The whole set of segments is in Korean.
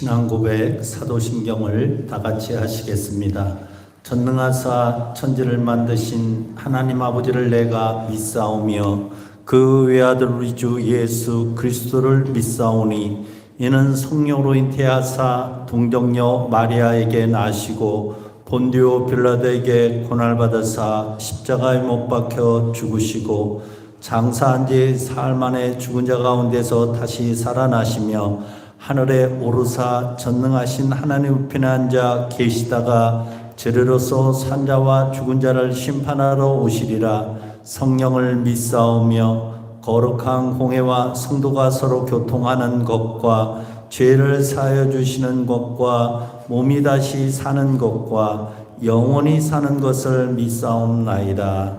신앙 고백 사도신경을 다 같이 하시겠습니다. 전능하사 천지를 만드신 하나님 아버지를 내가 믿사오며 그 외아들 우리 주 예수 그리스도를 믿사오니 이는 성령으로 잉태하사 동정녀 마리아에게 나시고 본디오 빌라도에게 고난받으사 십자가에 못 박혀 죽으시고 장사한 지 사흘 만에 죽은 자 가운데서 다시 살아나시며 하늘에 오르사 전능하신 하나님 우편에 앉아 계시다가 저리로서 산자와 죽은 자를 심판하러 오시리라. 성령을 믿사오며 거룩한 공회와 성도가 서로 교통하는 것과 죄를 사하여 주시는 것과 몸이 다시 사는 것과 영원히 사는 것을 믿사옵나이다.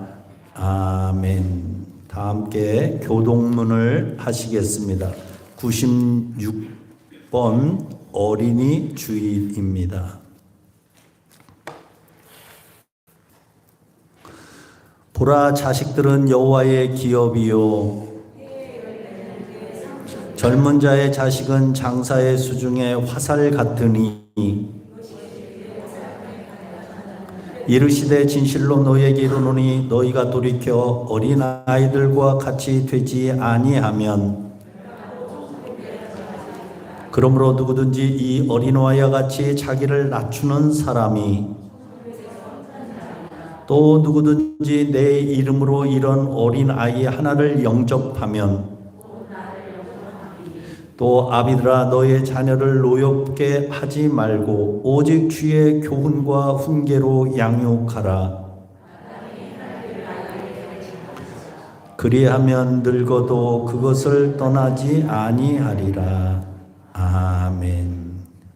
아멘. 다 함께 교동문을 하시겠습니다. 96번 어린이 주일입니다. 보라, 자식들은 여호와의 기업이요 젊은 자의 자식은 장사의 수중에 화살 같으니 이르시되 진실로 너희에게 이르노니 너희가 돌이켜 어린아이들과 같이 되지 아니하면 그러므로 누구든지 이 어린아이와 같이 자기를 낮추는 사람이 또 누구든지 내 이름으로 이런 어린아이 하나를 영접하면 또 아비들아 너의 자녀를 노엽게 하지 말고 오직 주의 교훈과 훈계로 양육하라. 그리하면 늙어도 그것을 떠나지 아니하리라. 아멘.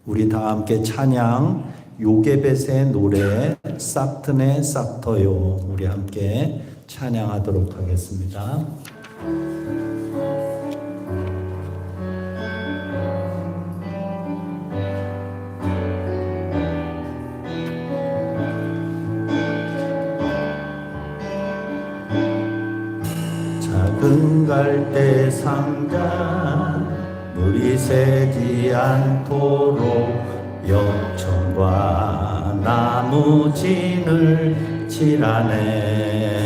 우리 다 함께 찬양 요게벳의 노래 싹트네 싹터요 우리 함께 찬양하도록 하겠습니다. 작은 갈대 상자 물이 새지 않도록 역청과 나무 진을 칠하네.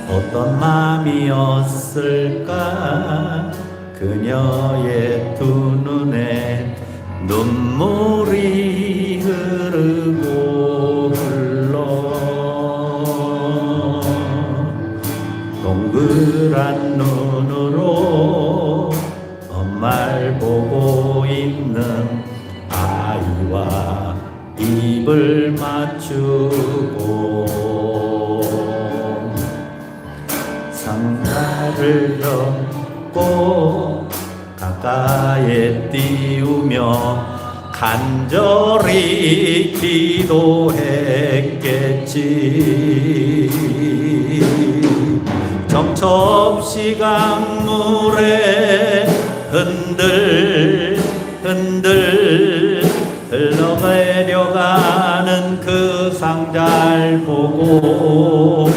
어떤 마음이었을까 그녀의 두 눈에 눈물이 흐르고 흘러 동그란 눈으로 엄마를 보고 있는 아이와 입을 맞추고 상자를 덮고 가까이에 띄우며 간절히 기도했겠지. 정처 없이 강물에 흔들 흘러내려가는 그 상자를 보고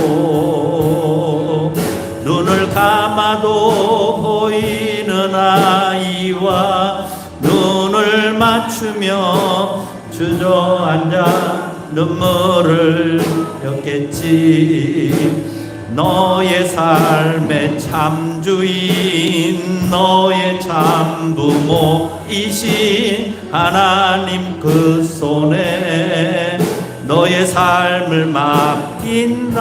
눈을 감아도 보이는 아이와 눈을 맞추며 주저앉아 눈물을 흘렸겠지. 너의 삶의 참주인 너의 참부모이신 하나님 그 손에 너의 삶을 맡긴다.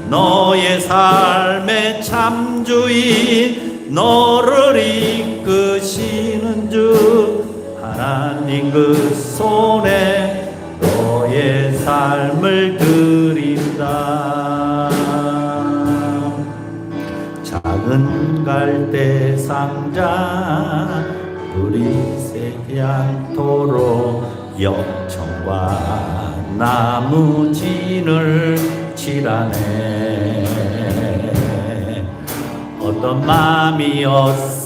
너의 삶의 참주인 너를 이끄시는 주 하나님 그 손에 너의 삶을 드린다. 작은 갈대 상자 물이 새지 않도록 역청과 나무 진을 칠하네. 어떤 마음이었을까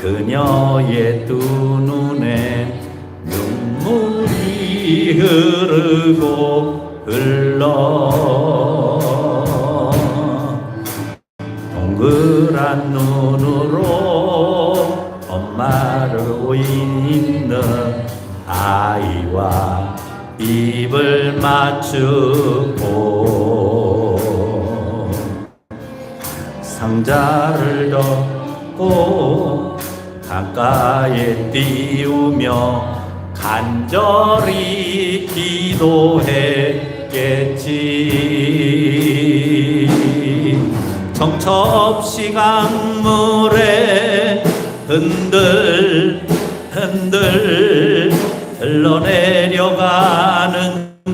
그녀의 두 눈에 눈물이 흐르고 흘러 동그란 눈으로 맞추고 상자를 덮고 강가에 띄우며 간절히 기도했겠지. 정처없이 강물에 흔들 흘러내려가는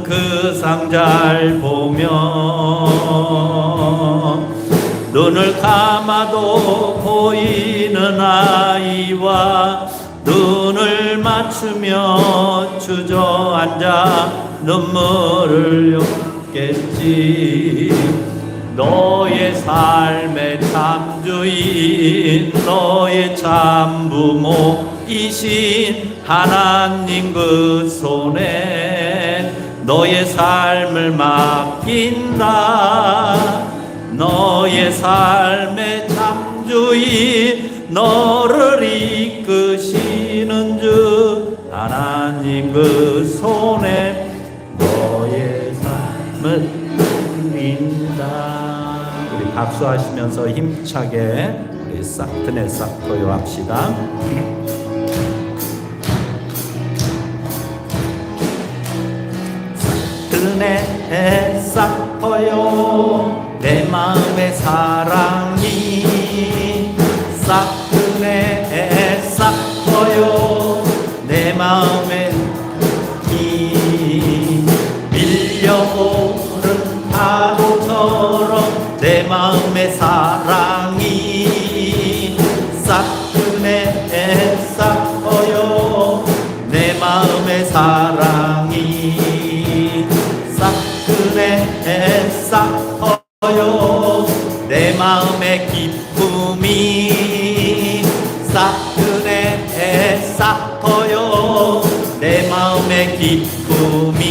그 상자를 보며 눈을 감아도 보이는 아이와 눈을 맞추며 주저앉아 눈물을 흘렸겠지. 너의 삶의 참주인, 너의 참부모이신 하나님 그 손에 너의 삶을 맡긴다. 너의 삶의 참주인, 너를 이끄시는 주 하나님 그 손에 너의 삶을 드린다. 우리 박수하시면서 힘차게 우리 싹트네 싹토요 합시다. 싹트네 싹토요 내 마음의 사랑이 싹트네 싹토요 내 마음의 이 밀려오른 파도처럼 내 마음의 사랑이 싹트네 싹토요 내 마음의 사랑이 싹트네 싹토요 내 마음의 기쁨이 싹트네 싹토요 내 마음의 기쁨이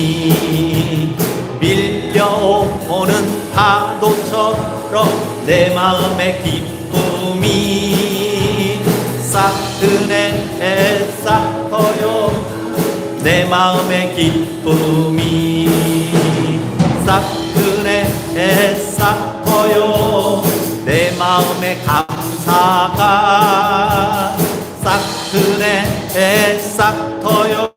밀려오는 파도처럼 내 마음의 기쁨이 싹트네 싹토요 내 마음의 기쁨이 싹트네 싹토요 내 마음의 감사가 싹트네 싹토요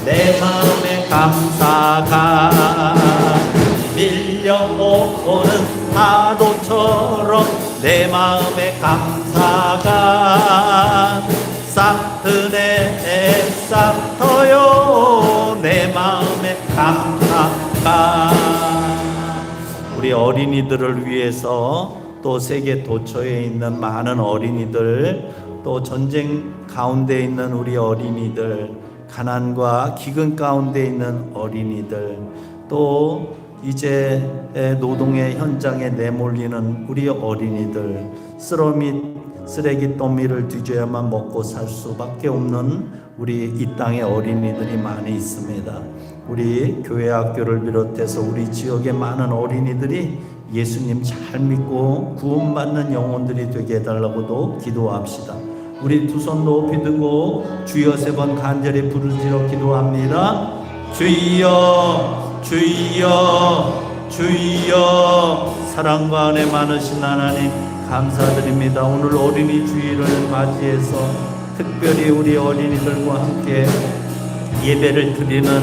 내 마음의 감사가 밀려오는 파도처럼 내 마음의 감사가 싹트네 싹토요 내 마음의 감사가. 우리 어린이들을 위해서 또 세계 도처에 있는 많은 어린이들, 또 전쟁 가운데 있는 우리 어린이들, 가난과 기근 가운데 있는 어린이들, 또 이제 노동의 현장에 내몰리는 우리 어린이들, 쓰레기 더미를 뒤져야만 먹고 살 수밖에 없는 우리 이 땅의 어린이들이 많이 있습니다. 우리 교회 학교를 비롯해서 우리 지역의 많은 어린이들이 예수님 잘 믿고 구원받는 영혼들이 되게 해달라고도 기도합시다. 우리 두 손 높이 들고 주여 세 번 간절히 부르짖어 기도합니다. 주여 주여 주여. 사랑과 은혜 많으신 하나님 감사드립니다. 오늘 어린이 주일을 맞이해서 특별히 우리 어린이들과 함께 예배를 드리는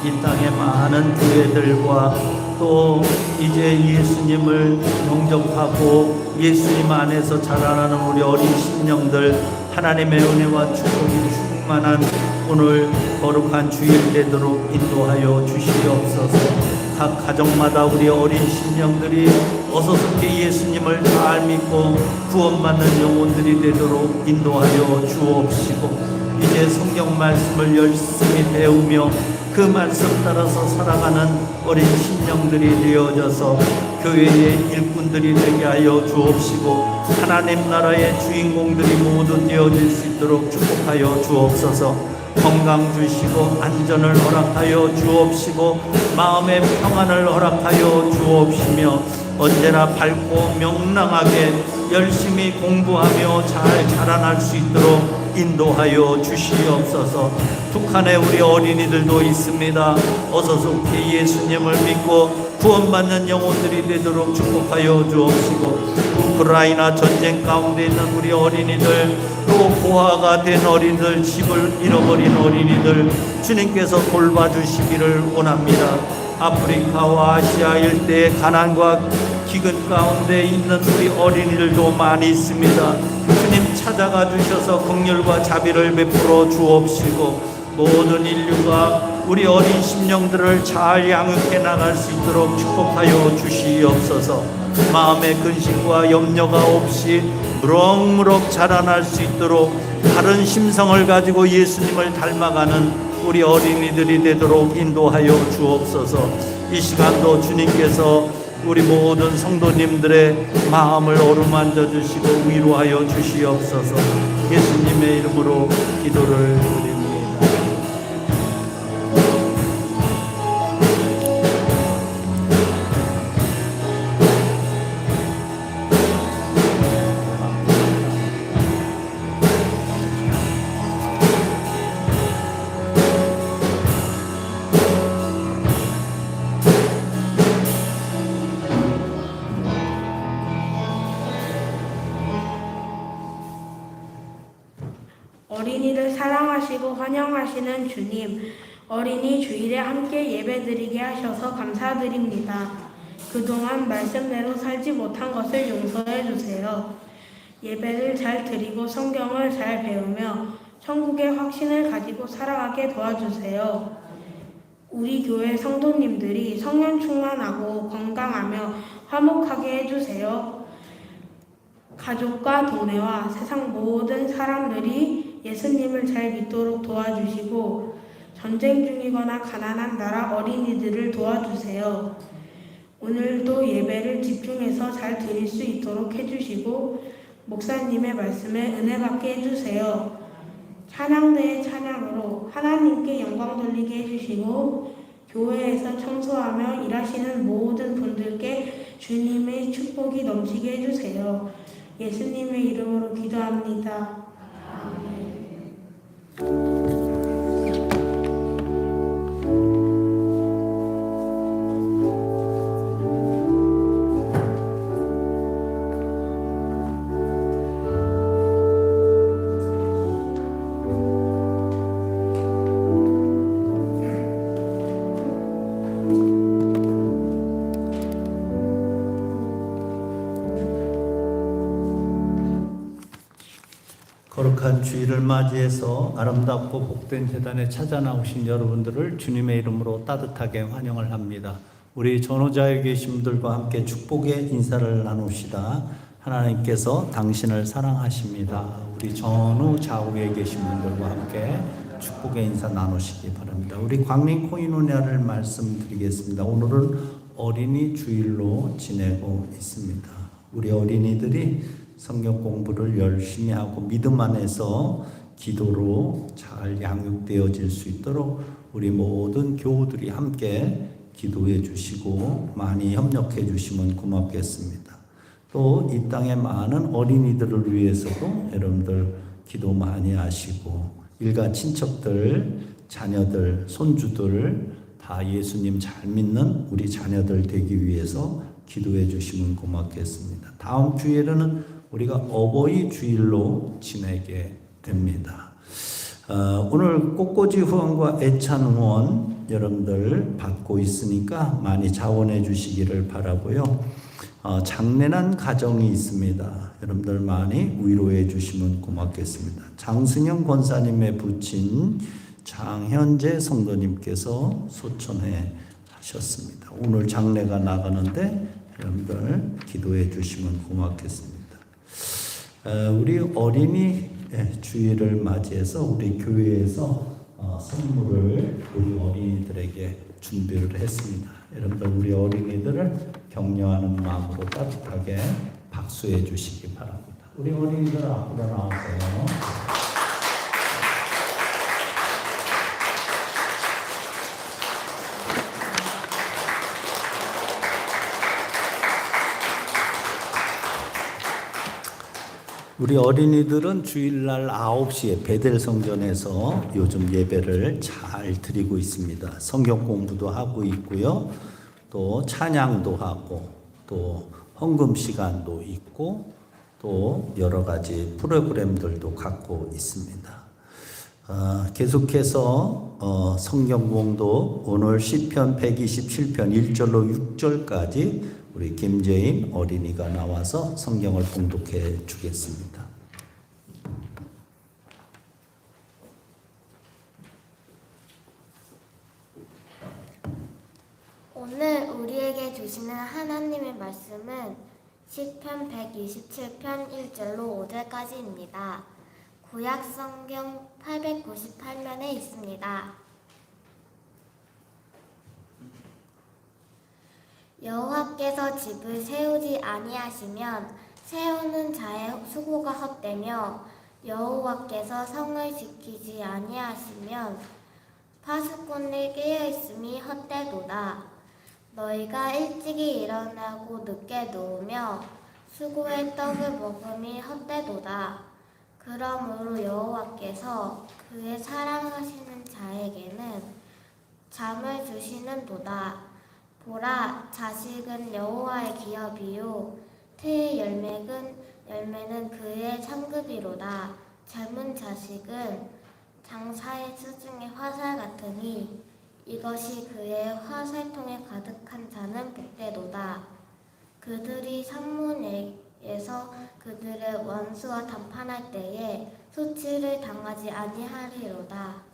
이 땅의 많은 교회들과 또 이제 예수님을 영접하고 예수님 안에서 자라나는 우리 어린 심령들, 하나님의 은혜와 축복이 충만한 오늘 거룩한 주일 되도록 인도하여 주시옵소서. 각 가정마다 우리 어린 심령들이 어서스게 예수님을 잘 믿고 구원받는 영혼들이 되도록 인도하여 주옵시고, 이제 성경 말씀을 열심히 배우며 그 말씀 따라서 살아가는 어린 심령들이 되어져서 교회의 일꾼들이 되게 하여 주옵시고, 하나님 나라의 주인공들이 모두 되어질 수 있도록 축복하여 주옵소서. 건강 주시고 안전을 허락하여 주옵시고 마음의 평안을 허락하여 주옵시며 언제나 밝고 명랑하게 열심히 공부하며 잘 자라날 수 있도록 인도하여 주시옵소서. 북한에 우리 어린이들도 있습니다. 어서 속히 예수님을 믿고 구원받는 영혼들이 되도록 축복하여 주옵시고, 우크라이나 전쟁 가운데 있는 우리 어린이들, 또 고아가 된 어린이들, 집을 잃어버린 어린이들 주님께서 돌봐주시기를 원합니다. 아프리카와 아시아 일대의 가난과 기근 가운데 있는 우리 어린이들도 많이 있습니다. 주님 찾아가 주셔서 긍휼과 자비를 베풀어 주옵시고, 모든 인류가 우리 어린 심령들을 잘 양육해 나갈 수 있도록 축복하여 주시옵소서. 마음의 근심과 염려가 없이 무럭무럭 자라날 수 있도록 바른 심성을 가지고 예수님을 닮아가는 우리 어린이들이 되도록 인도하여 주옵소서. 이 시간도 주님께서 우리 모든 성도님들의 마음을 어루만져 주시고 위로하여 주시옵소서. 예수님의 이름으로 기도를 드립니다. 어린이를 사랑하시고 환영하시는 주님, 어린이 주일에 함께 예배드리게 하셔서 감사드립니다. 그동안 말씀대로 살지 못한 것을 용서해 주세요. 예배를 잘 드리고 성경을 잘 배우며 천국의 확신을 가지고 살아가게 도와주세요. 우리 교회 성도님들이 성령 충만하고 건강하며 화목하게 해주세요. 가족과 동네와 세상 모든 사람들이 예수님을 잘 믿도록 도와주시고, 전쟁 중이거나 가난한 나라 어린이들을 도와주세요. 오늘도 예배를 집중해서 잘 드릴 수 있도록 해주시고, 목사님의 말씀에 은혜 받게 해주세요. 찬양대의 찬양으로 하나님께 영광 돌리게 해주시고, 교회에서 청소하며 일하시는 모든 분들께 주님의 축복이 넘치게 해주세요. 예수님의 이름으로 기도합니다. 아멘. 거룩한 주일을 맞이해서 아름답고 복된 제단에 찾아 나오신 여러분들을 주님의 이름으로 따뜻하게 환영을 합니다. 우리 전호자에 계신 분들과 함께 축복의 인사를 나눕시다. 하나님께서 당신을 사랑하십니다. 우리 전후 좌우에 계신 분들과 함께 축복의 인사 나누시기 바랍니다. 우리 광림 코이노냐를 말씀드리겠습니다. 오늘은 어린이 주일로 지내고 있습니다. 우리 어린이들이 성경 공부를 열심히 하고 믿음 안에서 기도로 잘 양육되어질 수 있도록 우리 모든 교우들이 함께 기도해 주시고 많이 협력해 주시면 고맙겠습니다. 또 이 땅의 많은 어린이들을 위해서도 여러분들 기도 많이 하시고, 일가 친척들, 자녀들, 손주들 다 예수님 잘 믿는 우리 자녀들 되기 위해서 기도해 주시면 고맙겠습니다. 다음 주일에는 우리가 어버이 주일로 지내게 됩니다. 오늘 꽃꽂이 후원과 애찬 후원 여러분들 받고 있으니까 많이 자원해 주시기를 바라고요. 장례난 가정이 있습니다. 여러분들 많이 위로해 주시면 고맙겠습니다. 장승영 권사님의 부친 장현재 성도님께서 소천해 하셨습니다. 오늘 장례가 나가는데 여러분들 기도해 주시면 고맙겠습니다. 우리 어린이 주일을 맞이해서 우리 교회에서 선물을 우리 어린이들에게 준비를 했습니다. 여러분들 우리 어린이들을 격려하는 마음으로 따뜻하게 박수해 주시기 바랍니다. 우리 어린이들 앞으로 나오세요. 우리 어린이들은 주일날 9시에 베델 성전에서 요즘 예배를 잘 드리고 있습니다. 성경 공부도 하고 있고요. 또 찬양도 하고 또 헌금 시간도 있고 또 여러 가지 프로그램들도 갖고 있습니다. 계속해서 성경 공도 오늘 시편 127편 1절로 6절까지 우리 김재임 어린이가 나와서 성경을 봉독해 주겠습니다. 오늘 우리에게 주시는 하나님의 말씀은 시편 127편 1절로 5절까지입니다. 구약 성경 898면에 있습니다. 여호와께서 집을 세우지 아니하시면 세우는 자의 수고가 헛되며 여호와께서 성을 지키지 아니하시면 파수꾼이 깨어있음이 헛되도다. 너희가 일찍이 일어나고 늦게 누우며 수고의 떡을 먹음이 헛되도다. 그러므로 여호와께서 그의 사랑하시는 자에게는 잠을 주시는도다. 보라, 자식은 여호와의 기업이요 태의 열매는 그의 상급이로다. 젊은 자식은 장사의 수중의 화살 같으니 이것이 그의 화살통에 가득한 자는 복되도다. 그들이 산문에서 그들의 원수와 담판할 때에 수치를 당하지 아니하리로다.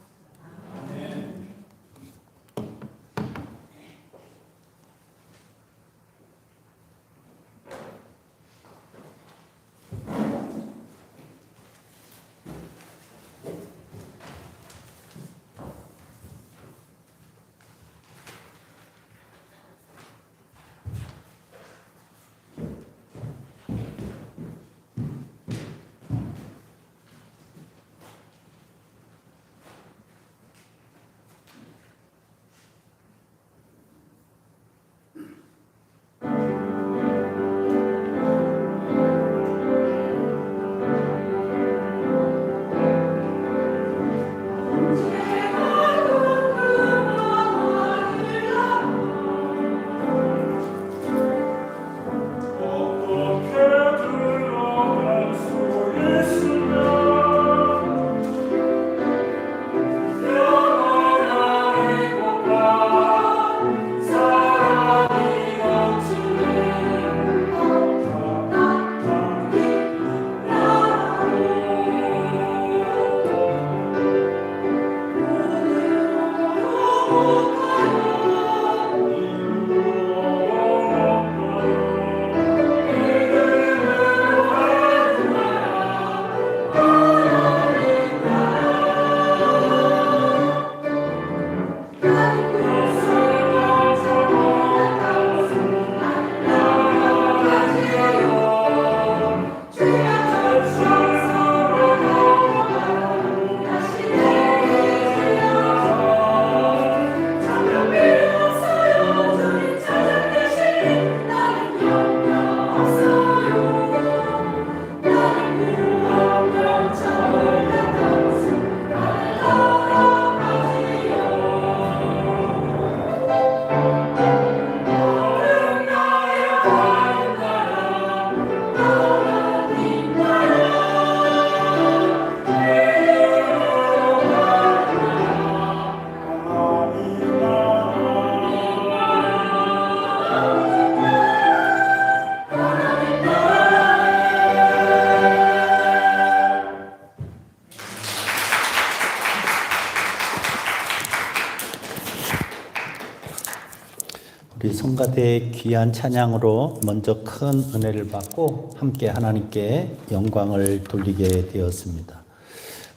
우리 성가대의 귀한 찬양으로 먼저 큰 은혜를 받고 함께 하나님께 영광을 돌리게 되었습니다.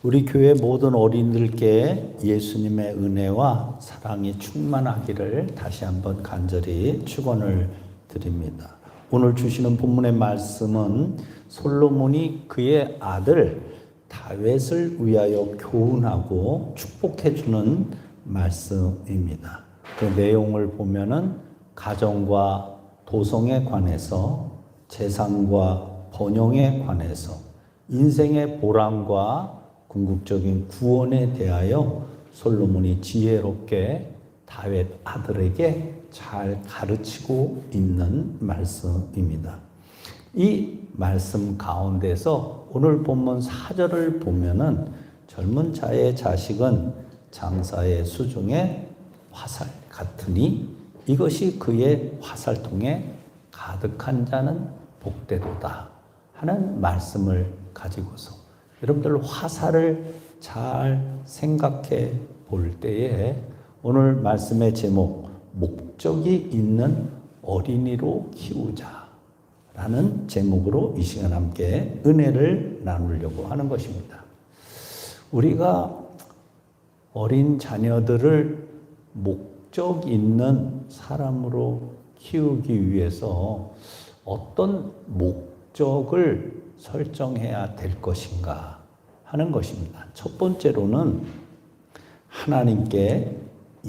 우리 교회 모든 어린이들께 예수님의 은혜와 사랑이 충만하기를 다시 한번 간절히 축원을 드립니다. 오늘 주시는 본문의 말씀은 솔로몬이 그의 아들 다윗을 위하여 교훈하고 축복해 주는 말씀입니다. 그 내용을 보면은 가정과 도성에 관해서, 재산과 번영에 관해서, 인생의 보람과 궁극적인 구원에 대하여 솔로몬이 지혜롭게 다윗 아들에게 잘 가르치고 있는 말씀입니다. 이 말씀 가운데서 오늘 본문 4절을 보면은 젊은 자의 자식은 장사의 수중에 화살 같으니 이것이 그의 화살통에 가득한 자는 복되도다 하는 말씀을 가지고서 여러분들 화살을 잘 생각해 볼 때에 오늘 말씀의 제목 목적이 있는 어린이로 키우자 라는 제목으로 이 시간 함께 은혜를 나누려고 하는 것입니다. 우리가 어린 자녀들을 목적 있는 사람으로 키우기 위해서 어떤 목적을 설정해야 될 것인가 하는 것입니다. 첫 번째로는 하나님께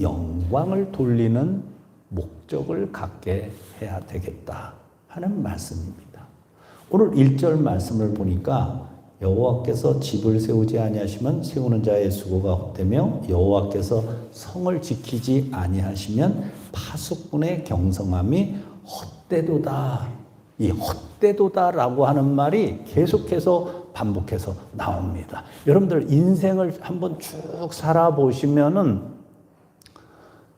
영광을 돌리는 목적을 갖게 해야 되겠다 하는 말씀입니다. 오늘 1절 말씀을 보니까 여호와께서 집을 세우지 아니하시면 세우는 자의 수고가 헛되며 여호와께서 성을 지키지 아니하시면 파수꾼의 경성함이 헛되도다. 이 헛되도다라고 하는 말이 계속해서 반복해서 나옵니다. 여러분들 인생을 한번 쭉 살아보시면은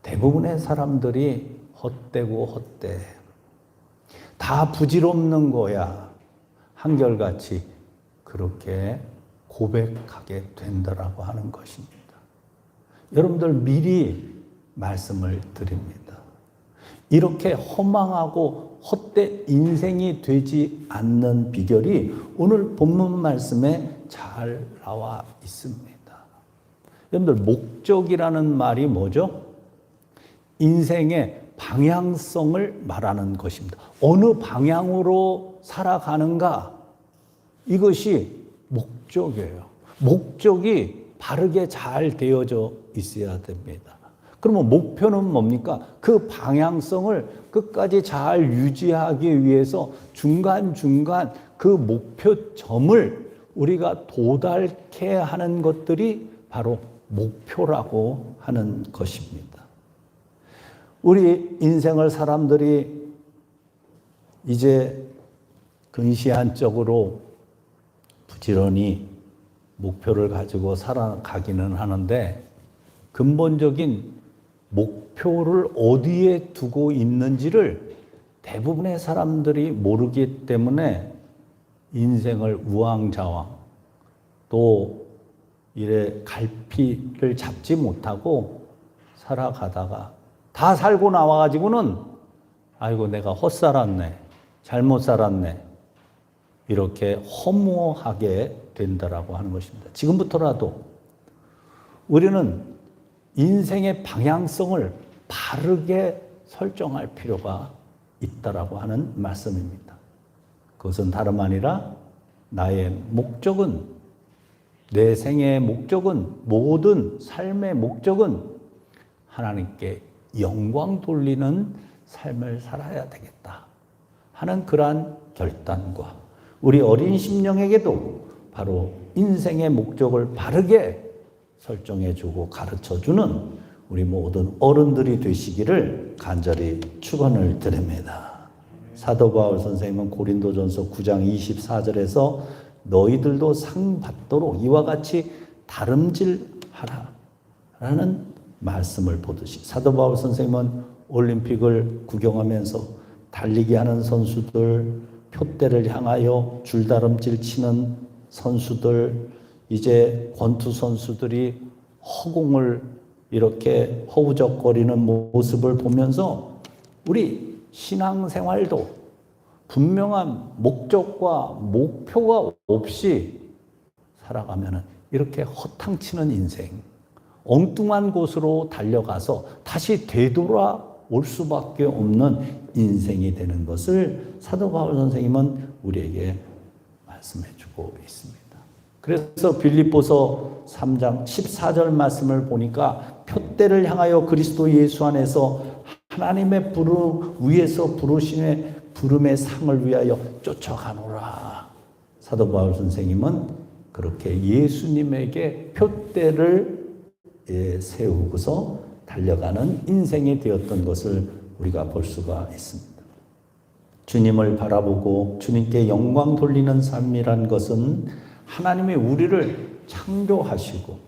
대부분의 사람들이 헛되고 헛돼. 다 부질없는 거야. 한결같이 그렇게 고백하게 된다라고 하는 것입니다. 여러분들 미리 말씀을 드립니다. 이렇게 허망하고 헛된 인생이 되지 않는 비결이 오늘 본문 말씀에 잘 나와 있습니다. 여러분들 목적이라는 말이 뭐죠? 인생의 방향성을 말하는 것입니다. 어느 방향으로 살아가는가? 이것이 목적이에요. 목적이 바르게 잘 되어져 있어야 됩니다. 그러면 목표는 뭡니까? 그 방향성을 끝까지 잘 유지하기 위해서 중간중간 그 목표점을 우리가 도달케 하는 것들이 바로 목표라고 하는 것입니다. 우리 인생을 사람들이 이제 근시안적으로 부지런히 목표를 가지고 살아가기는 하는데 근본적인 목표를 어디에 두고 있는지를 대부분의 사람들이 모르기 때문에 인생을 우왕좌왕 또 이래 갈피를 잡지 못하고 살아가다가 다 살고 나와가지고는 아이고 내가 헛살았네, 잘못 살았네 이렇게 허무하게 된다라고 하는 것입니다. 지금부터라도 우리는 인생의 방향성을 바르게 설정할 필요가 있다라고 하는 말씀입니다. 그것은 다름 아니라 나의 목적은, 내 생애의 목적은, 모든 삶의 목적은 하나님께 영광 돌리는 삶을 살아야 되겠다 하는 그러한 결단과 우리 어린 심령에게도 바로 인생의 목적을 바르게 설정해주고 가르쳐주는 우리 모든 어른들이 되시기를 간절히 축원을 드립니다. 사도 바울 선생님은 고린도전서 9장 24절에서 너희들도 상 받도록 이와 같이 다름질하라 라는 말씀을 보듯이 사도 바울 선생님은 올림픽을 구경하면서 달리기 하는 선수들, 표대를 향하여 줄다름질 치는 선수들, 이제 권투 선수들이 허공을 이렇게 허우적거리는 모습을 보면서 우리 신앙생활도 분명한 목적과 목표가 없이 살아가면 이렇게 허탕치는 인생, 엉뚱한 곳으로 달려가서 다시 되돌아올 수밖에 없는 인생이 되는 것을 사도 바울 선생님은 우리에게 말씀해 주고 있습니다. 그래서 빌립보서 3장 14절 말씀을 보니까 표대를 향하여 그리스도 예수 안에서 하나님의 위에서 부르심의 부름의 상을 위하여 쫓아가노라. 사도 바울 선생님은 그렇게 예수님에게 표대를 세우고서 달려가는 인생이 되었던 것을 우리가 볼 수가 있습니다. 주님을 바라보고 주님께 영광 돌리는 삶이란 것은 하나님이 우리를 창조하시고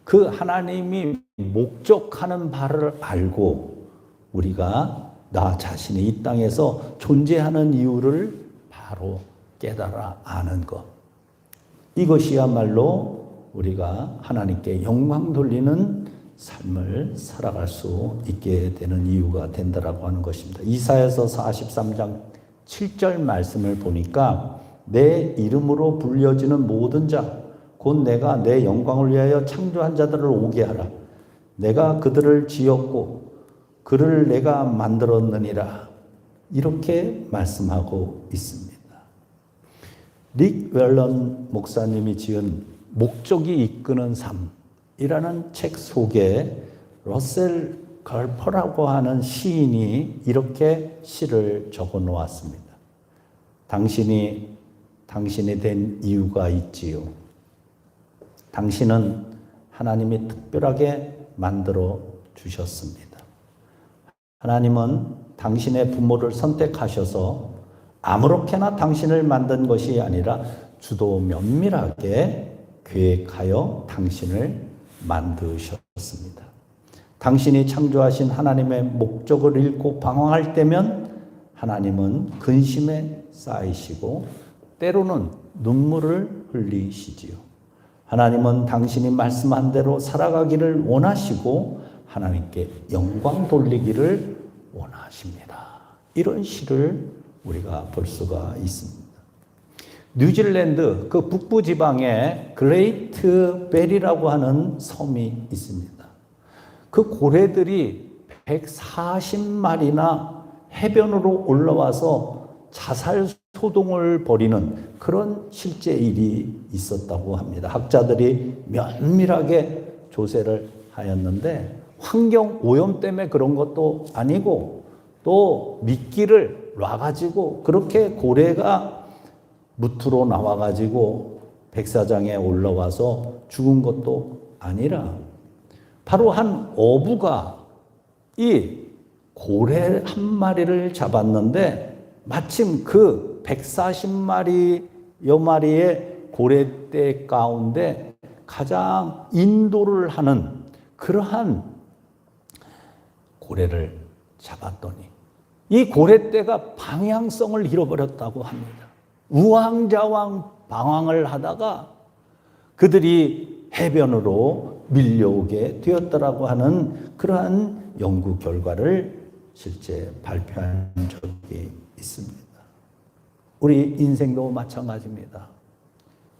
그 하나님이 목적하는 바를 알고 우리가 나 자신이 이 땅에서 존재하는 이유를 바로 깨달아 아는 것. 이것이야말로 우리가 하나님께 영광 돌리는 삶을 살아갈 수 있게 되는 이유가 된다라고 하는 것입니다. 이사야서 43장 7절 말씀을 보니까 내 이름으로 불려지는 모든 자 곧 내가 내 영광을 위하여 창조한 자들을 오게 하라. 내가 그들을 지었고 그를 내가 만들었느니라. 이렇게 말씀하고 있습니다. 릭 웰런 목사님이 지은 목적이 이끄는 삶이라는 책 속에 러셀 걸퍼라고 하는 시인이 이렇게 시를 적어 놓았습니다. 당신이 된 이유가 있지요. 당신은 하나님이 특별하게 만들어 주셨습니다. 하나님은 당신의 부모를 선택하셔서 아무렇게나 당신을 만든 것이 아니라 주도 면밀하게 계획하여 당신을 만드셨습니다. 당신이 창조하신 하나님의 목적을 잃고 방황할 때면 하나님은 근심에 쌓이시고 때로는 눈물을 흘리시지요. 하나님은 당신이 말씀한 대로 살아가기를 원하시고 하나님께 영광 돌리기를 원하십니다. 이런 시를 우리가 볼 수가 있습니다. 뉴질랜드 그 북부 지방에 그레이트 벨이라고 하는 섬이 있습니다. 그 고래들이 140마리나 해변으로 올라와서 자살 소동을 벌이는 그런 실제 일이 있었다고 합니다. 학자들이 면밀하게 조사를 하였는데 환경 오염 때문에 그런 것도 아니고 또 미끼를 놔가지고 그렇게 고래가 무트로 나와가지고 백사장에 올라와서 죽은 것도 아니라 바로 한 어부가 이 고래 한 마리를 잡았는데 마침 그 140마리여 마리의 고래떼 가운데 가장 인도를 하는 그러한 고래를 잡았더니 이 고래떼가 방향성을 잃어버렸다고 합니다. 우왕좌왕 방황을 하다가 그들이 해변으로 밀려오게 되었더라고 하는 그러한 연구 결과를 실제 발표한 적이 있습니다. 우리 인생도 마찬가지입니다.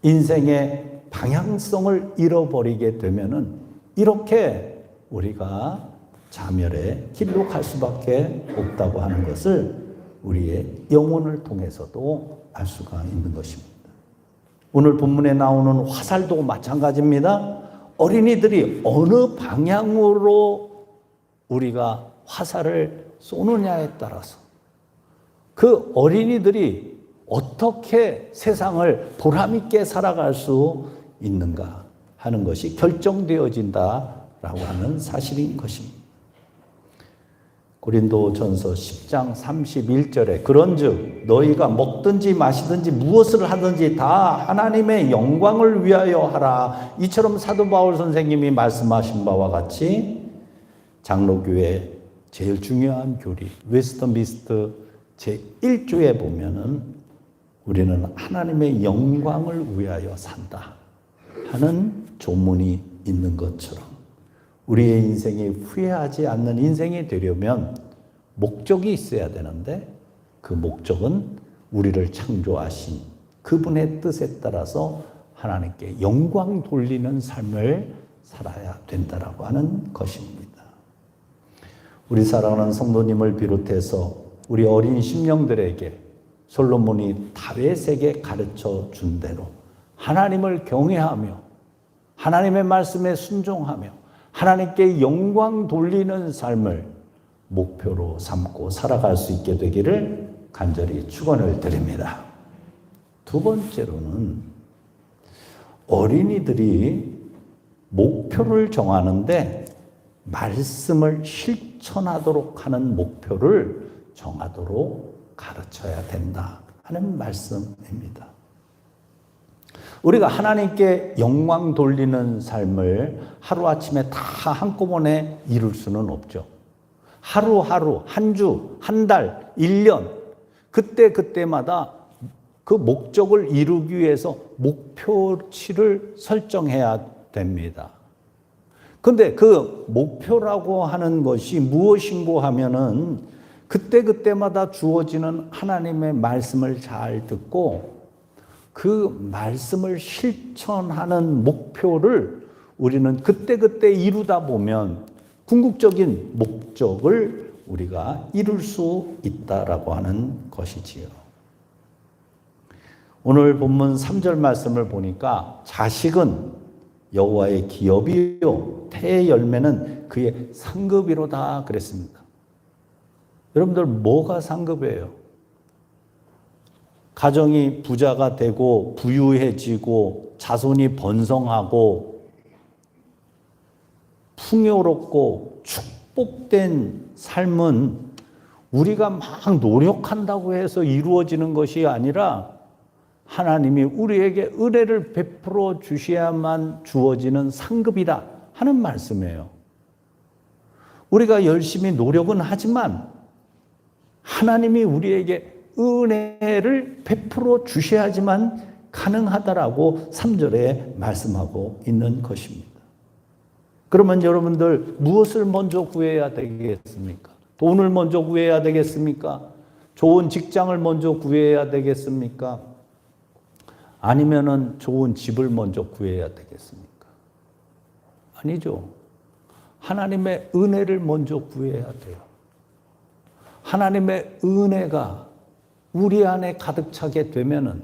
인생의 방향성을 잃어버리게 되면은 이렇게 우리가 자멸의 길로 갈 수밖에 없다고 하는 것을 우리의 영혼을 통해서도 알 수가 있는 것입니다. 오늘 본문에 나오는 화살도 마찬가지입니다. 어린이들이 어느 방향으로 우리가 화살을 쏘느냐에 따라서 그 어린이들이 어떻게 세상을 보람있게 살아갈 수 있는가 하는 것이 결정되어진다라고 하는 사실인 것입니다. 고린도전서 10장 31절에 그런즉 너희가 먹든지 마시든지 무엇을 하든지 다 하나님의 영광을 위하여 하라. 이처럼 사도 바울 선생님이 말씀하신 바와 같이 장로교회 제일 중요한 교리 웨스터민스터 제1조에 보면은 우리는 하나님의 영광을 위하여 산다 하는 조문이 있는 것처럼 우리의 인생이 후회하지 않는 인생이 되려면 목적이 있어야 되는데 그 목적은 우리를 창조하신 그분의 뜻에 따라서 하나님께 영광 돌리는 삶을 살아야 된다라고 하는 것입니다. 우리 사랑하는 성도님을 비롯해서 우리 어린 심령들에게 솔로몬이 다윗에게 가르쳐 준 대로 하나님을 경외하며 하나님의 말씀에 순종하며 하나님께 영광 돌리는 삶을 목표로 삼고 살아갈 수 있게 되기를 간절히 축원을 드립니다. 두 두 번째로는 어린이들이 목표를 정하는데 말씀을 실천하도록 하는 목표를 정하도록 가르쳐야 된다 하는 말씀입니다. 우리가 하나님께 영광 돌리는 삶을 하루아침에 다 한꺼번에 이룰 수는 없죠. 하루하루, 한 주, 한 달, 1년 그때마다 그 목적을 이루기 위해서 목표치를 설정해야 됩니다. 근데 그 목표라고 하는 것이 무엇인고 하면은 그때마다 주어지는 하나님의 말씀을 잘 듣고 그 말씀을 실천하는 목표를 우리는 그때 이루다 보면 궁극적인 목적을 우리가 이룰 수 있다라고 하는 것이지요. 오늘 본문 3절 말씀을 보니까 자식은 여호와의 기업이요 태의 열매는 그의 상급이로다 그랬습니다. 여러분들 뭐가 상급이에요? 가정이 부자가 되고 부유해지고 자손이 번성하고 풍요롭고 축복된 삶은 우리가 막 노력한다고 해서 이루어지는 것이 아니라 하나님이 우리에게 은혜를 베풀어 주셔야만 주어지는 상급이다 하는 말씀이에요. 우리가 열심히 노력은 하지만 하나님이 우리에게 은혜를 베풀어 주셔야지만 가능하다라고 3절에 말씀하고 있는 것입니다. 그러면 여러분들 무엇을 먼저 구해야 되겠습니까? 돈을 먼저 구해야 되겠습니까? 좋은 직장을 먼저 구해야 되겠습니까? 아니면은 좋은 집을 먼저 구해야 되겠습니까? 아니죠. 하나님의 은혜를 먼저 구해야 돼요. 하나님의 은혜가 우리 안에 가득 차게 되면은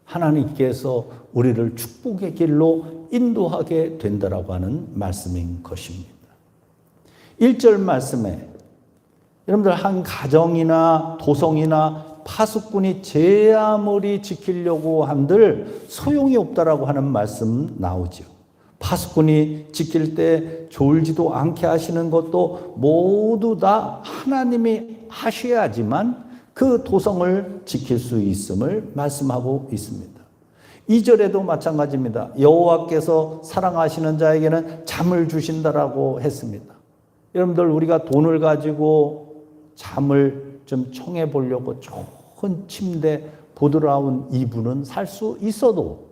하나님께서 우리를 축복의 길로 인도하게 된다라고 하는 말씀인 것입니다. 1절 말씀에 여러분들 한 가정이나 도성이나 파수꾼이 제 아무리 지키려고 한들 소용이 없다라고 하는 말씀 나오죠. 파수꾼이 지킬 때 졸지도 않게 하시는 것도 모두 다 하나님이 하셔야지만 그 도성을 지킬 수 있음을 말씀하고 있습니다. 2절에도 마찬가지입니다. 여호와께서 사랑하시는 자에게는 잠을 주신다라고 했습니다. 여러분들 우리가 돈을 가지고 잠을 좀 청해 보려고 좋은 침대, 보드라운 이불은 살 수 있어도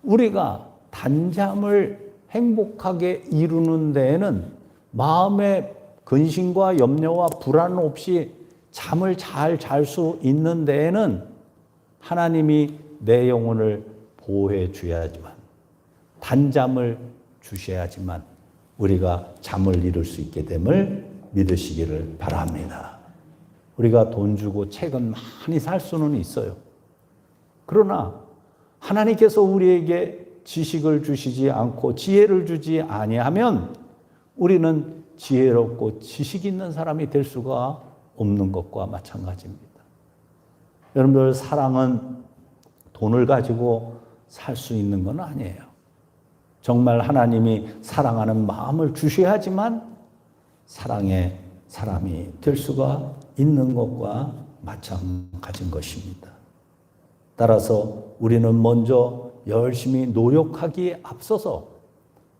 우리가 단잠을 행복하게 이루는 데에는 마음의 근심과 염려와 불안 없이 잠을 잘 잘 수 있는 데에는 하나님이 내 영혼을 보호해 줘야지만 단잠을 주셔야지만 우리가 잠을 이룰 수 있게 됨을 믿으시기를 바랍니다. 우리가 돈 주고 책은 많이 살 수는 있어요. 그러나 하나님께서 우리에게 지식을 주시지 않고 지혜를 주지 아니하면 우리는 지혜롭고 지식 있는 사람이 될 수가 없는 것과 마찬가지입니다. 여러분들 사랑은 돈을 가지고 살 수 있는 건 아니에요. 정말 하나님이 사랑하는 마음을 주셔야지만 사랑의 사람이 될 수가 있는 것과 마찬가지인 것입니다. 따라서 우리는 먼저 열심히 노력하기에 앞서서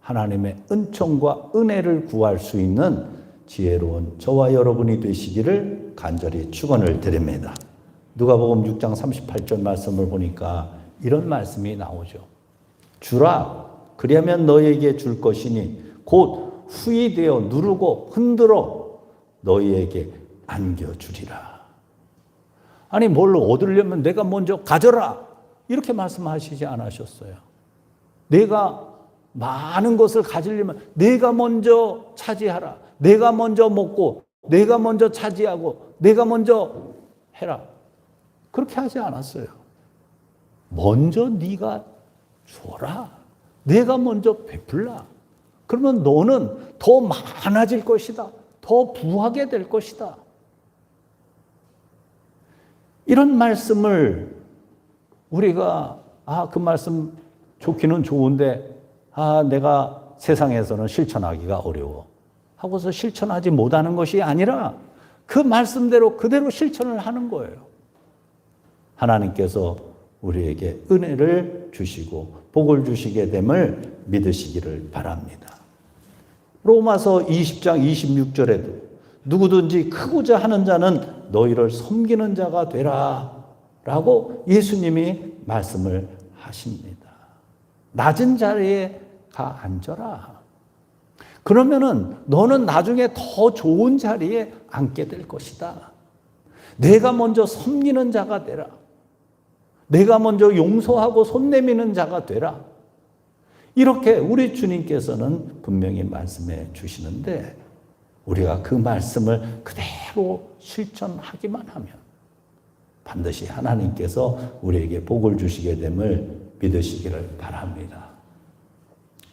하나님의 은총과 은혜를 구할 수 있는 지혜로운 저와 여러분이 되시기를 간절히 축원을 드립니다. 누가복음 6장 38절 말씀을 보니까 이런 말씀이 나오죠. 주라, 그리하면 너희에게 줄 것이니 곧 후히 되어 누르고 흔들어 너희에게 안겨주리라. 아니 뭘 얻으려면 내가 먼저 가져라 이렇게 말씀하시지 않으셨어요. 내가 많은 것을 가지려면 내가 먼저 차지하라. 내가 먼저 먹고 내가 먼저 차지하고 내가 먼저 해라. 그렇게 하지 않았어요. 먼저 네가 줘라. 내가 먼저 베풀라. 그러면 너는 더 많아질 것이다. 더 부하게 될 것이다. 이런 말씀을 우리가 그 말씀 좋기는 좋은데 내가 세상에서는 실천하기가 어려워 하고서 실천하지 못하는 것이 아니라 그 말씀대로 그대로 실천을 하는 거예요. 하나님께서 우리에게 은혜를 주시고 복을 주시게 됨을 믿으시기를 바랍니다. 로마서 20장 26절에도 누구든지 크고자 하는 자는 너희를 섬기는 자가 되라 라고 예수님이 말씀을 하십니다. 낮은 자리에 가 앉아라. 그러면은 너는 나중에 더 좋은 자리에 앉게 될 것이다. 내가 먼저 섬기는 자가 되라. 내가 먼저 용서하고 손 내미는 자가 되라. 이렇게 우리 주님께서는 분명히 말씀해 주시는데 우리가 그 말씀을 그대로 실천하기만 하면 반드시 하나님께서 우리에게 복을 주시게 됨을 믿으시기를 바랍니다.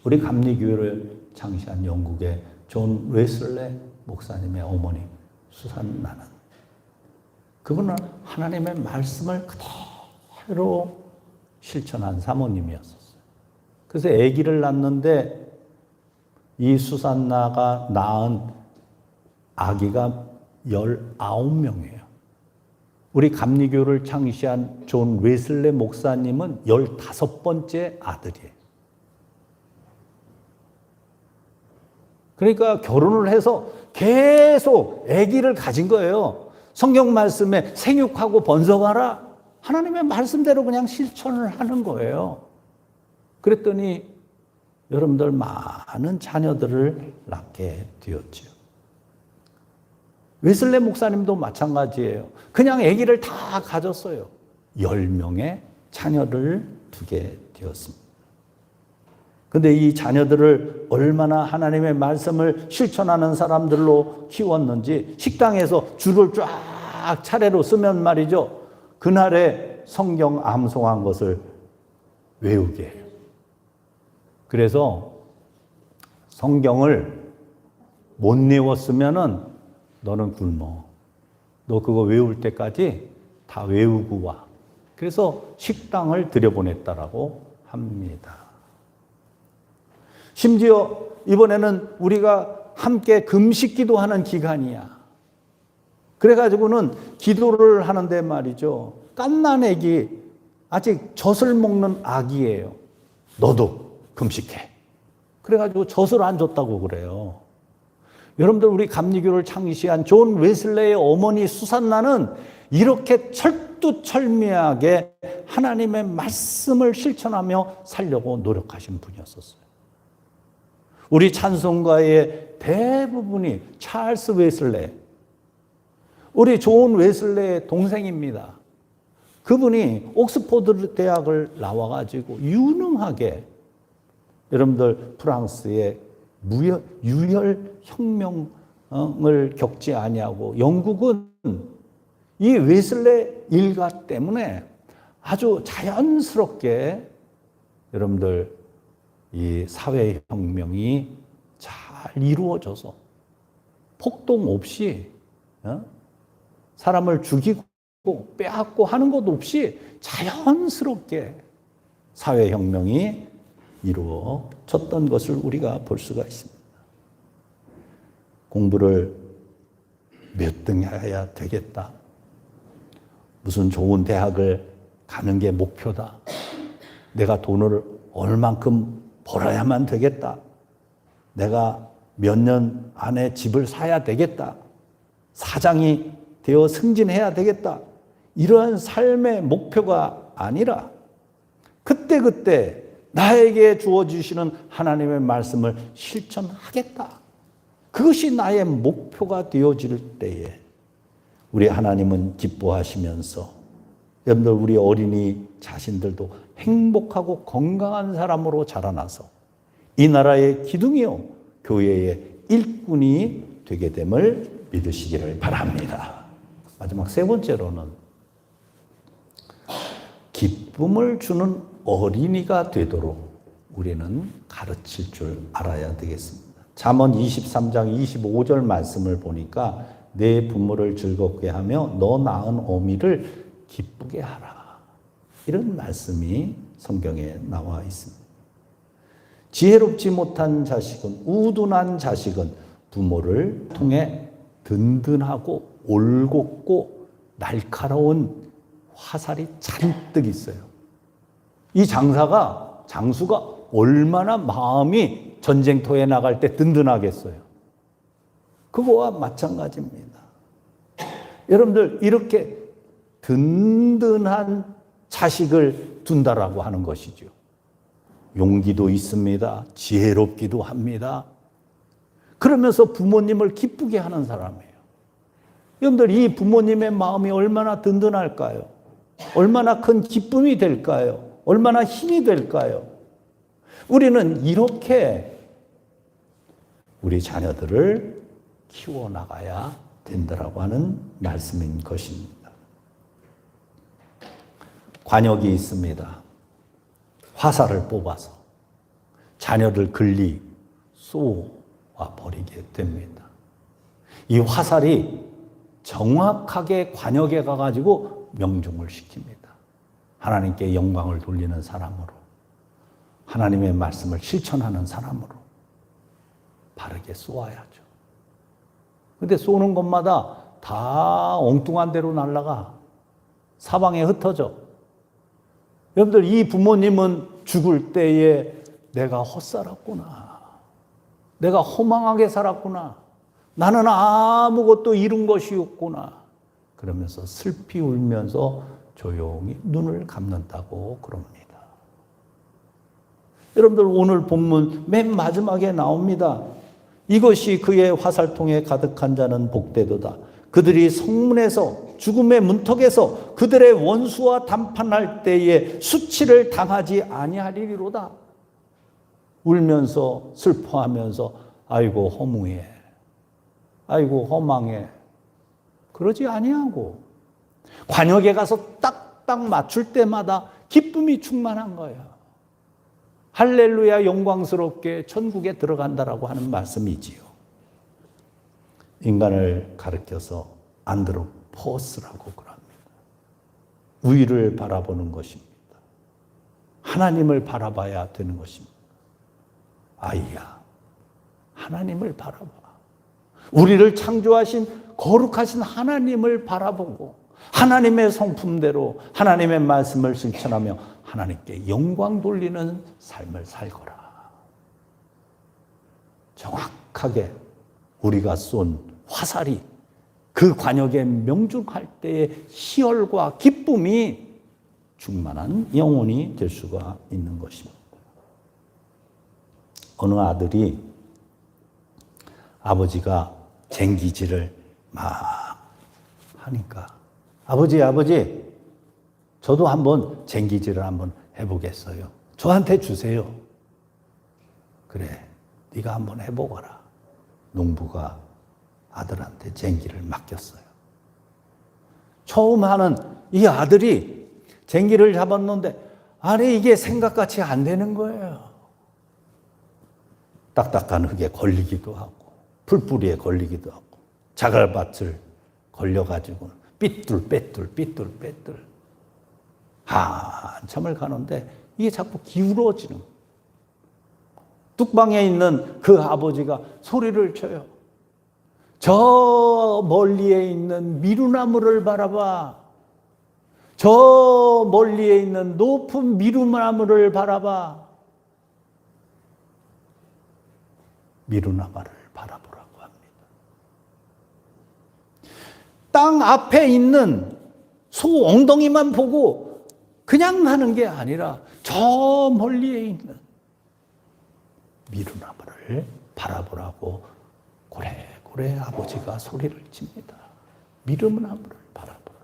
우리 감리교회를 창시한 영국의 존 웨슬레 목사님의 어머니 수산나는 그분은 하나님의 말씀을 그대로 실천한 사모님이었어요. 그래서 아기를 낳는데 이 수산나가 낳은 아기가 19명이에요. 우리 감리교를 창시한 존 웨슬레 목사님은 15번째 아들이에요. 그러니까 결혼을 해서 계속 아기를 가진 거예요. 성경 말씀에 생육하고 번성하라. 하나님의 말씀대로 그냥 실천을 하는 거예요. 그랬더니 여러분들 많은 자녀들을 낳게 되었죠. 웨슬레 목사님도 마찬가지예요. 그냥 아기를 다 가졌어요. 10명의 자녀를 두게 되었습니다. 근데 이 자녀들을 얼마나 하나님의 말씀을 실천하는 사람들로 키웠는지 식당에서 줄을 쫙 차례로 쓰면 말이죠. 그날에 성경 암송한 것을 외우게 해요. 그래서 성경을 못 외웠으면은 너는 굶어. 너 그거 외울 때까지 다 외우고 와. 그래서 식당을 들여보냈다라고 합니다. 심지어 이번에는 우리가 함께 금식 기도하는 기간이야. 그래가지고는 기도를 하는데 말이죠. 갓난애기, 아직 젖을 먹는 아기예요. 너도 금식해. 그래가지고 젖을 안 줬다고 그래요. 여러분들 우리 감리교를 창시한 존 웨슬레의 어머니 수산나는 이렇게 철두철미하게 하나님의 말씀을 실천하며 살려고 노력하신 분이었었어요. 우리 찬송가의 대부분이 찰스 웨슬레, 우리 존 웨슬레의 동생입니다. 그분이 옥스포드 대학을 나와가지고 유능하게 여러분들 프랑스의 유혈혁명을 겪지 아니하고 영국은 이 웨슬레 일가 때문에 아주 자연스럽게 여러분들 이 사회혁명이 잘 이루어져서 폭동 없이 사람을 죽이고 빼앗고 하는 것 없이 자연스럽게 사회혁명이 이루어졌던 것을 우리가 볼 수가 있습니다. 공부를 몇 등 해야 되겠다. 무슨 좋은 대학을 가는 게 목표다. 내가 돈을 얼만큼 벌어야만 되겠다. 내가 몇 년 안에 집을 사야 되겠다. 사장이 되어 승진해야 되겠다. 이러한 삶의 목표가 아니라 그때그때 나에게 주어주시는 하나님의 말씀을 실천하겠다. 그것이 나의 목표가 되어질 때에 우리 하나님은 기뻐하시면서 여러분들 우리 어린이 자신들도 행복하고 건강한 사람으로 자라나서 이 나라의 기둥이요 교회의 일꾼이 되게 됨을 믿으시기를 바랍니다. 마지막 세 번째로는 기쁨을 주는 어린이가 되도록 우리는 가르칠 줄 알아야 되겠습니다. 잠언 23장 25절 말씀을 보니까 내 부모를 즐겁게 하며 너 낳은 어미를 기쁘게 하라. 이런 말씀이 성경에 나와 있습니다. 지혜롭지 못한 자식은, 우둔한 자식은 부모를 통해 든든하고 올곧고 날카로운 화살이 잔뜩 있어요. 이 장수가 얼마나 마음이 전쟁터에 나갈 때 든든하겠어요. 그거와 마찬가지입니다. 여러분들, 이렇게 든든한 자식을 둔다라고 하는 것이죠. 용기도 있습니다. 지혜롭기도 합니다. 그러면서 부모님을 기쁘게 하는 사람이에요. 여러분들, 이 부모님의 마음이 얼마나 든든할까요? 얼마나 큰 기쁨이 될까요? 얼마나 힘이 될까요? 우리는 이렇게 우리 자녀들을 키워나가야 된다라고 하는 말씀인 것입니다. 관역이 있습니다. 화살을 뽑아서 자녀들 글리 쏘아버리게 됩니다. 이 화살이 정확하게 관역에 가가지고 명중을 시킵니다. 하나님께 영광을 돌리는 사람으로, 하나님의 말씀을 실천하는 사람으로 바르게 쏘아야죠. 근데 쏘는 것마다 다 엉뚱한 데로 날아가 사방에 흩어져. 여러분들, 이 부모님은 죽을 때에 내가 헛살았구나, 내가 허망하게 살았구나, 나는 아무것도 이룬 것이 없구나, 그러면서 슬피 울면서 조용히 눈을 감는다고 그럽니다. 여러분들, 오늘 본문 맨 마지막에 나옵니다. 이것이 그의 화살통에 가득한 자는 복되도다. 그들이 성문에서, 죽음의 문턱에서 그들의 원수와 담판할 때에 수치를 당하지 아니하리로다. 울면서 슬퍼하면서 아이고 허무해, 아이고 허망해, 그러지 아니하고 관역에 가서 딱딱 맞출 때마다 기쁨이 충만한 거예요. 할렐루야, 영광스럽게 천국에 들어간다라고 하는 말씀이지요. 인간을 가르쳐서 안드로포스라고 그럽니다. 위를 바라보는 것입니다. 하나님을 바라봐야 되는 것입니다. 아이야, 하나님을 바라봐. 우리를 창조하신 거룩하신 하나님을 바라보고 하나님의 성품대로 하나님의 말씀을 실천하며 하나님께 영광 돌리는 삶을 살거라. 정확하게 우리가 쏜 화살이 그 관역에 명중할 때의 희열과 기쁨이 충만한 영혼이 될 수가 있는 것입니다. 어느 아들이 아버지가 쟁기질을 막 하니까 아버지, 저도 한번 쟁기질을 한번 해보겠어요. 저한테 주세요. 그래, 네가 한번 해보거라. 농부가 아들한테 쟁기를 맡겼어요. 처음 하는 이 아들이 쟁기를 잡았는데 아니 이게 생각같이 안 되는 거예요. 딱딱한 흙에 걸리기도 하고 풀뿌리에 걸리기도 하고 자갈밭을 걸려가지고 삐뚤빼뚤 한참을 가는데 이게 자꾸 기울어지는 거예요. 뚝방에 있는 그 아버지가 소리를 쳐요. 저 멀리에 있는 미루나무를 바라봐. 저 멀리에 있는 높은 미루나무를 바라봐. 미루나무를 바라보라고 합니다. 땅 앞에 있는 소 엉덩이만 보고 그냥 하는 게 아니라 저 멀리에 있는 미루나무를 바라보라고 고래고래 아버지가 소리를 칩니다. 미루나무를 바라보라.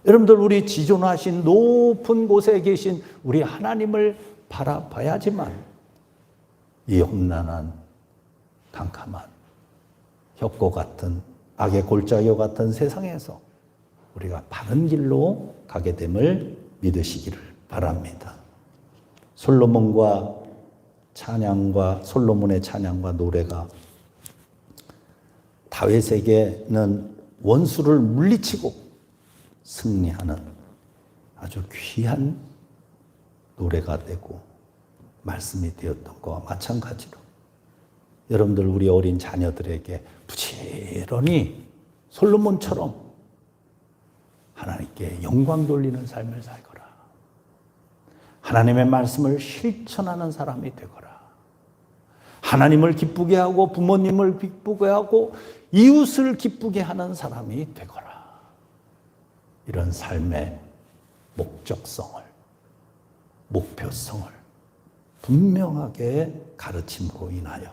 여러분들, 우리 지존하신 높은 곳에 계신 우리 하나님을 바라봐야지만 이 험난한 캄캄한 혁고 같은 악의 골짜기와 같은 세상에서 우리가 바른 길로 가게 됨을 믿으시기를 바랍니다. 솔로몬의 찬양과 노래가 다윗에게는 원수를 물리치고 승리하는 아주 귀한 노래가 되고 말씀이 되었던 것과 마찬가지로 여러분들 우리 어린 자녀들에게 부지런히 솔로몬처럼 하나님께 영광 돌리는 삶을 살거라. 하나님의 말씀을 실천하는 사람이 되거라. 하나님을 기쁘게 하고 부모님을 기쁘게 하고 이웃을 기쁘게 하는 사람이 되거라. 이런 삶의 목적성을, 목표성을 분명하게 가르침으로 인하여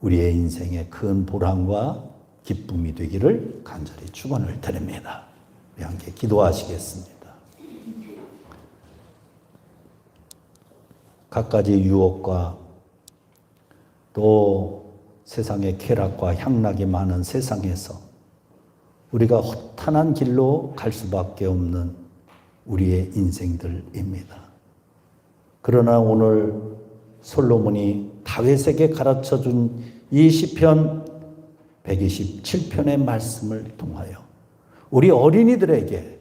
우리의 인생의 큰 보람과 기쁨이 되기를 간절히 축원을 드립니다. 우리 함께 기도하시겠습니다. 갖가지 유혹과 또 세상의 쾌락과 향락이 많은 세상에서 우리가 허탄한 길로 갈 수밖에 없는 우리의 인생들입니다. 그러나 오늘 솔로몬이 다윗에게 가르쳐준 이 시편 127편의 말씀을 통하여 우리 어린이들에게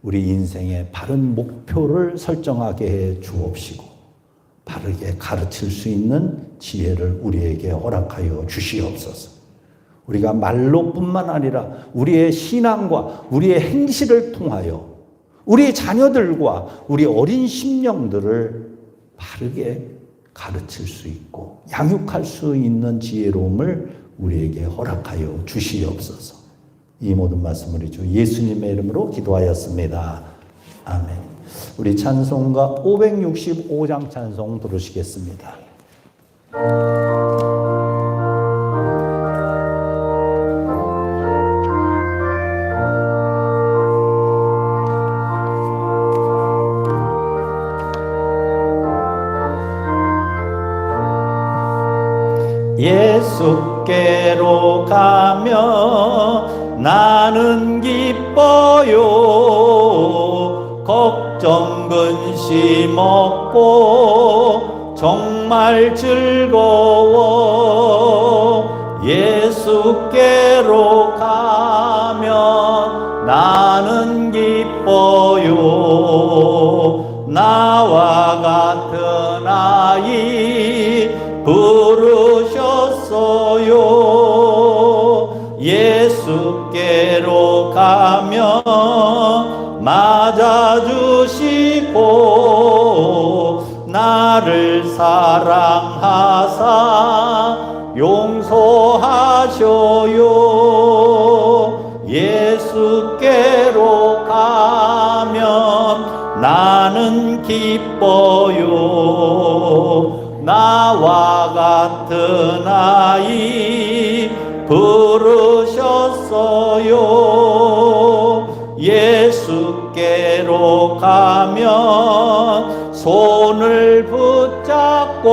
우리 인생의 바른 목표를 설정하게 해 주옵시고 바르게 가르칠 수 있는 지혜를 우리에게 허락하여 주시옵소서. 우리가 말로뿐만 아니라 우리의 신앙과 우리의 행실을 통하여 우리 자녀들과 우리 어린 심령들을 바르게 가르칠 수 있고 양육할 수 있는 지혜로움을 우리에게 허락하여 주시옵소서. 이 모든 말씀을 주 예수님의 이름으로 기도하였습니다. 아멘. 우리 찬송가 565장 찬송 부르시겠습니다. 예수께로 가면 나는 기뻐요. 걱정 근심 없고 정말 즐거워. 예수께로 가면 나는 기뻐요. 나와 같은 아이 부르셨어요. 예수께로 가면 맞아주시고 나를 사랑하사 용서하셔요. 예수께로 가면 나는 기뻐요. 나와 같은 아이 부르셨어요. 예수께로 가면 손을 붙잡고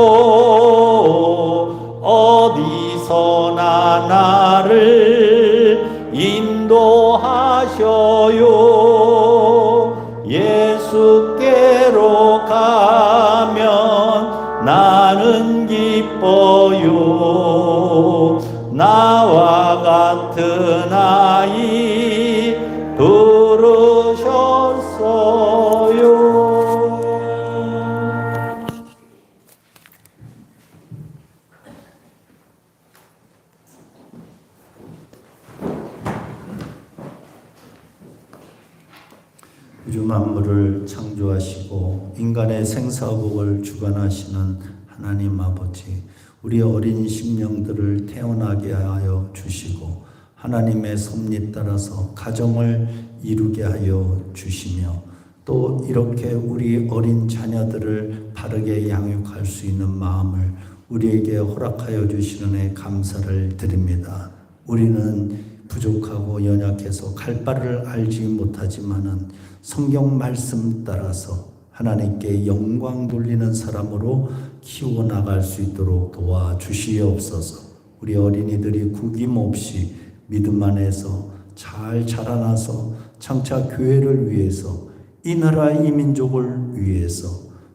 어디서나 나를 인도하셔요. 예수께로 가면 나는 기뻐요. 나와 같은 아이 부르셨어요. 우주 만물을 창조하시고 인간의 생사복을 주관하시는 하나님 아버지, 우리 어린 심령들을 태어나게 하여 주시고 하나님의 섭리 따라서 가정을 이루게 하여 주시며 또 이렇게 우리 어린 자녀들을 바르게 양육할 수 있는 마음을 우리에게 허락하여 주시는 감사를 드립니다. 우리는 부족하고 연약해서 갈 바를 알지 못하지만은 성경 말씀 따라서 하나님께 영광 돌리는 사람으로 키워나갈 수 있도록 도와주시옵소서. 우리 어린이들이 구김없이 믿음 안에서 잘 자라나서 장차 교회를 위해서 이 나라 이 민족을 위해서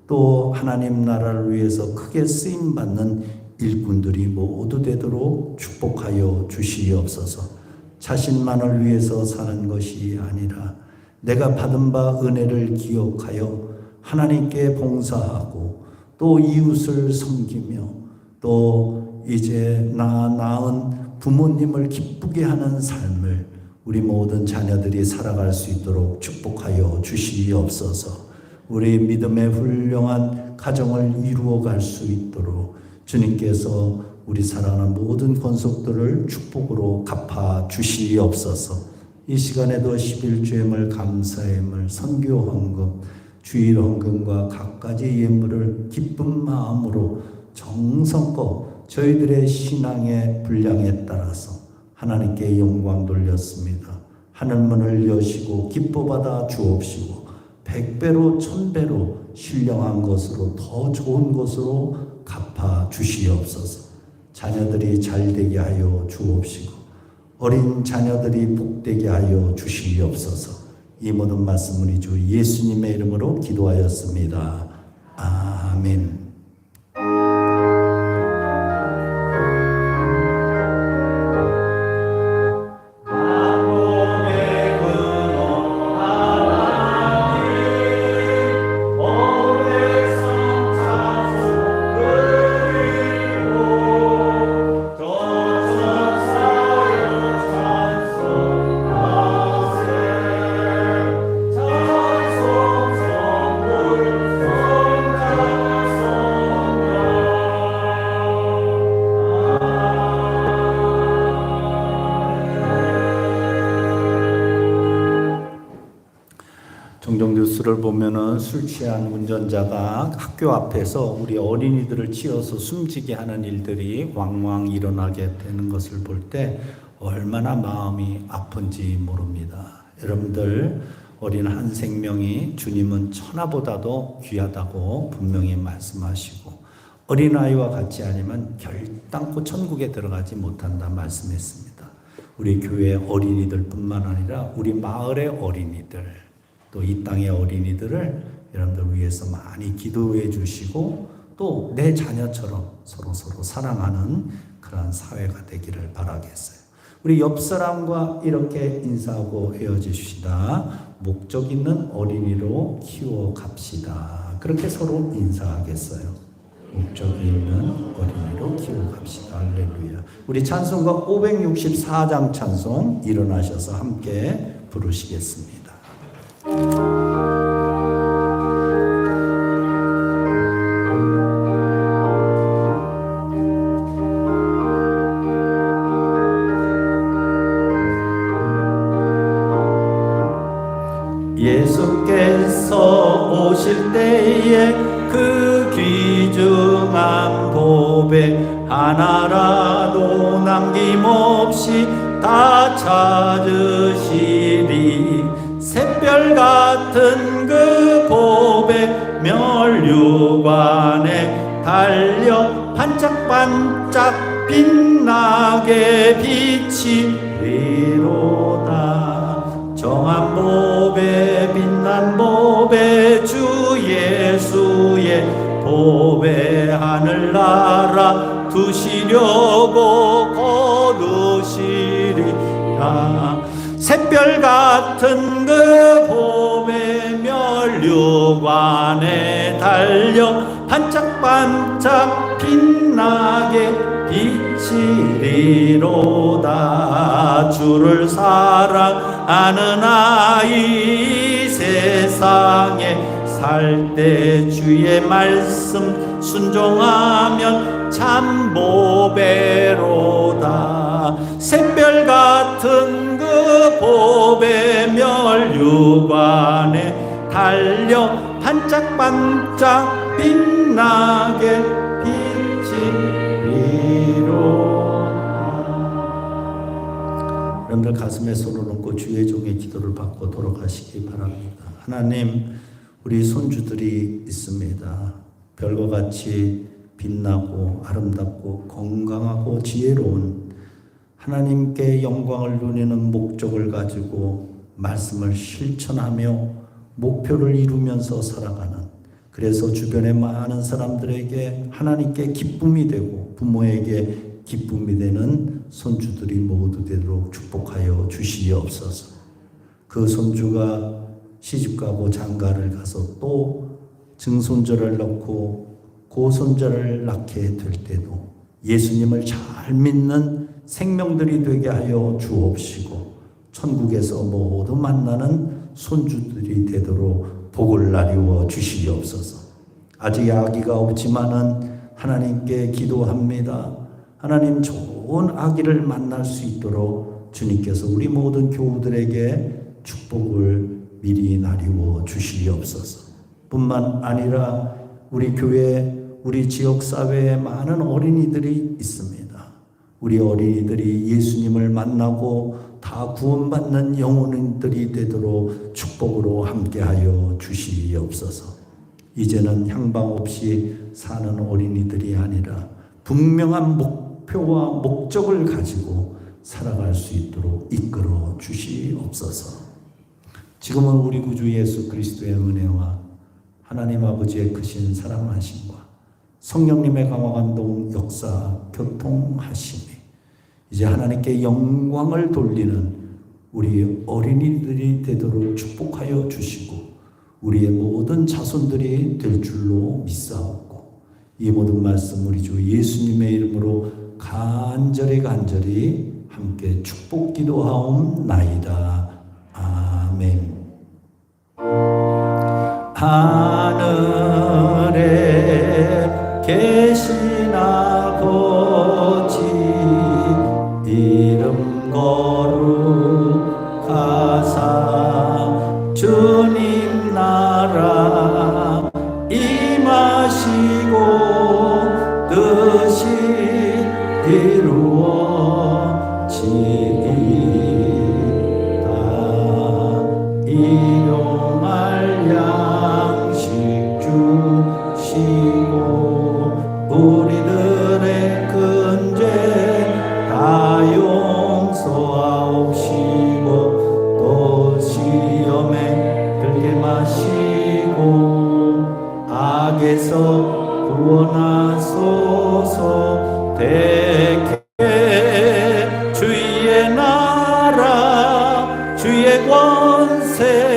또 하나님 나라를 위해서 크게 쓰임받는 일꾼들이 모두 되도록 축복하여 주시옵소서. 자신만을 위해서 사는 것이 아니라 내가 받은 바 은혜를 기억하여 하나님께 봉사하고 또 이웃을 섬기며 또 이제 낳은 부모님을 기쁘게 하는 삶을 우리 모든 자녀들이 살아갈 수 있도록 축복하여 주시옵소서. 우리 믿음의 훌륭한 가정을 이루어갈 수 있도록 주님께서 우리 사랑하는 모든 권속들을 축복으로 갚아 주시옵소서. 이 시간에도 11주예물, 감사예물, 선교 헌금, 주일 헌금과 각가지 예물을 기쁜 마음으로 정성껏 저희들의 신앙의 분량에 따라서 하나님께 영광 돌렸습니다. 하늘문을 여시고 기뻐받아 주옵시고 100배로 1000배로 신령한 것으로 더 좋은 것으로 갚아 주시옵소서. 자녀들이 잘되게 하여 주옵시고 어린 자녀들이 복되게 하여 주시옵소서. 이 모든 말씀을 우리 주 예수님의 이름으로 기도하였습니다. 아멘. 종종 뉴스를 보면은 술 취한 운전자가 학교 앞에서 우리 어린이들을 치어서 숨지게 하는 일들이 왕왕 일어나게 되는 것을 볼 때 얼마나 마음이 아픈지 모릅니다. 여러분들, 어린 한 생명이 주님은 천하보다도 귀하다고 분명히 말씀하시고 어린아이와 같이 아니면 결단코 천국에 들어가지 못한다 말씀했습니다. 우리 교회 어린이들뿐만 아니라 우리 마을의 어린이들, 또 이 땅의 어린이들을 여러분들 위해서 많이 기도해 주시고 또 내 자녀처럼 서로 사랑하는 그런 사회가 되기를 바라겠어요. 우리 옆 사람과 이렇게 인사하고 헤어지시다. 목적 있는 어린이로 키워 갑시다. 그렇게 서로 인사하겠어요. 목적이 있는 어린이로 키워 갑시다. 할렐루야. 우리 찬송가 564장 찬송 일어나셔서 함께 부르시겠습니다. 예수께서 오실 때에 그 귀중한 보배 하나라도 남김없이 다 찾으시리. 샛별 같은 그 보배 멸류관에 달려 반짝반짝 빛나게 비치리로다. 정한 보배 빛난 보배 주 예수의 보배 하늘나라 두시려고 거두시리라. 샛별 같은 그 보배 멸류관에 달려 반짝반짝 빛나게 비치리로다. 주를 사랑하는 아이 세상에 살 때 주의 말씀 순종하면 참 보배로다. 샛별 같은 그 보배 멸류관에 달려 반짝반짝 빛나게 비치리로다. 여러분들 가슴에 손을 얹고 주의 종의 기도를 받고 돌아가시기 바랍니다. 하나님, 우리 손주들이 있습니다. 별과 같이 빛나고 아름답고 건강하고 지혜로운 하나님께 영광을 누리는 목적을 가지고 말씀을 실천하며 목표를 이루면서 살아가는, 그래서 주변의 많은 사람들에게 하나님께 기쁨이 되고 부모에게 기쁨이 되는 손주들이 모두 되도록 축복하여 주시옵소서. 그 손주가 시집가고 장가를 가서 또 증손자를 낳고 고손자를 낳게 될 때도 예수님을 잘 믿는 생명들이 되게 하여 주옵시고 천국에서 모두 만나는 손주들이 되도록 복을 나누어 주시옵소서. 아직 아기가 없지만은 하나님께 기도합니다. 하나님 좋은 아기를 만날 수 있도록 주님께서 우리 모든 교우들에게 축복을 미리 나누어 주시옵소서. 뿐만 아니라 우리 교회, 우리 지역사회에 많은 어린이들이 있습니다. 우리 어린이들이 예수님을 만나고 다 구원받는 영혼들이 되도록 축복으로 함께하여 주시옵소서. 이제는 향방 없이 사는 어린이들이 아니라 분명한 목표와 목적을 가지고 살아갈 수 있도록 이끌어 주시옵소서. 지금은 우리 구주 예수 그리스도의 은혜와 하나님 아버지의 크신 사랑하심과 성령님의 강화감동 역사 교통하심이 이제 하나님께 영광을 돌리는 우리 어린이들이 되도록 축복하여 주시고 우리의 모든 자손들이 될 줄로 믿사옵고 이 모든 말씀 우리 주 예수님의 이름으로 간절히 함께 축복 기도하옵나이다. 아멘. 하늘에 계신 아버지 이름 거룩하사 주님 나라 임하시고 뜻이 이루어지이다. 일용할 양식 주시고 우리들의 큰 죄 다 용서하옵시고 또 시험에 들게 마시고 악에서 구원하소서. 대개 주의 나라 주의 권세